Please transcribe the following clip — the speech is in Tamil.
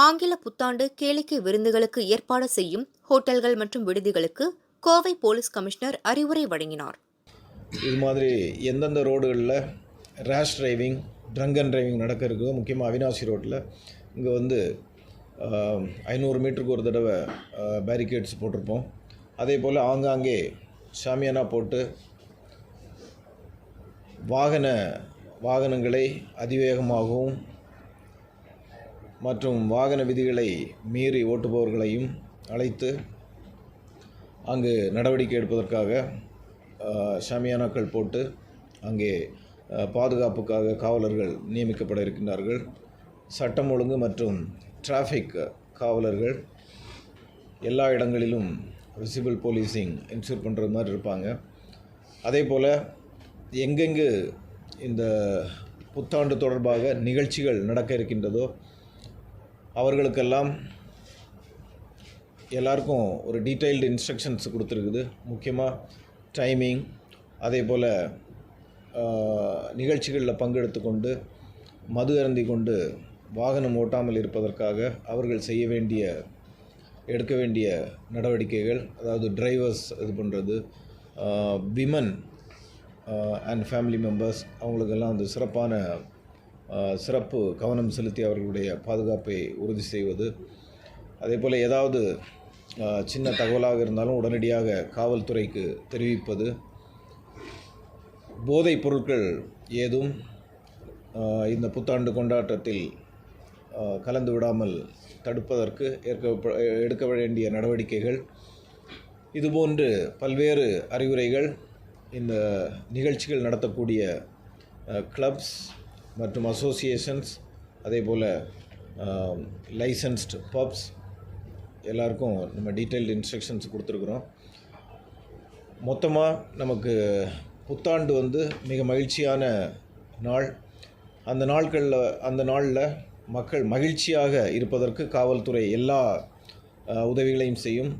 ஆங்கில புத்தாண்டு கேளிக்கை விருந்துகளுக்கு ஏற்பாடு செய்யும் ஹோட்டல்கள் மற்றும் விடுதிகளுக்கு கோவை போலீஸ் கமிஷனர் அறிவுரை வழங்கினார். இது மாதிரி எந்தெந்த ரோடுகளில் ரேஷ் டிரைவிங், ட்ரங்க் அண்ட் டிரைவிங் நடக்க இருக்குதோ, முக்கியமாக அவினாசி ரோட்டில் இங்கே 500 மீட்டருக்கு ஒரு தடவை பேரிகேட்ஸ் போட்டிருப்போம். அதே போல் ஆங்காங்கே ஷாமியானா போட்டு வாகனங்களை அதிவேகமாகவும் மற்றும் வாகன விதிகளை மீறி ஓட்டுபவர்களையும் அழைத்து அங்கு நடவடிக்கை எடுப்பதற்காக ஷாமியானாக்கள் போட்டு அங்கே பாதுகாப்புக்காக காவலர்கள் நியமிக்கப்பட இருக்கின்றார்கள். சட்டம் ஒழுங்கு மற்றும் டிராஃபிக் காவலர்கள் எல்லா இடங்களிலும் விசிபிள் போலீசிங் என்ஷூர் பண்ணுறது மாதிரி இருப்பாங்க. அதே போல் எங்கெங்கு இந்த புத்தாண்டு தொடர்பாக நிகழ்ச்சிகள் நடக்க இருக்கின்றதோ அவர்களுக்கெல்லாம் எல்லாருக்கும் ஒரு டீட்டெயில்டு இன்ஸ்ட்ரக்ஷன்ஸ் கொடுத்துருக்குது. முக்கியமாக டைமிங், அதே போல் நிகழ்ச்சிகளில் பங்கெடுத்து கொண்டு மது அருந்தி கொண்டு வாகனம் ஓட்டாமல் இருப்பதற்காக அவர்கள் எடுக்க வேண்டிய நடவடிக்கைகள், அதாவது டிரைவர்ஸ் இது பண்ணுறது, விமன் அண்ட் ஃபேமிலி மெம்பர்ஸ் அவங்களுக்கெல்லாம் வந்து சிறப்பு கவனம் செலுத்தி அவர்களுடைய பாதுகாப்பை உறுதி செய்வது. அதே போல் ஏதாவது சின்ன தகவலாக இருந்தாலும் உடனடியாக காவல்துறைக்கு தெரிவிப்பது. போதைப் பொருட்கள் ஏதும் இந்த புத்தாண்டு கொண்டாட்டத்தில் கலந்து விடாமல் தடுப்பதற்கு எடுக்க வேண்டிய நடவடிக்கைகள், இதுபோன்று பல்வேறு அறிவுரைகள் இந்த நிகழ்ச்சிகள் நடத்தக்கூடிய கிளப்ஸ் மற்றும் அசோசியேஷன்ஸ், அதே போல் லைசன்ஸ்டு பப்ஸ் எல்லாருக்கும் நம்ம டீட்டெயில்டு இன்ஸ்ட்ரக்ஷன்ஸ் கொடுத்துருக்குறோம். மொத்தமாக நமக்கு புத்தாண்டு மிக மகிழ்ச்சியான நாள். அந்த நாளில் மக்கள் மகிழ்ச்சியாக இருப்பதற்கு காவல்துறை எல்லா உதவிகளையும் செய்யும்.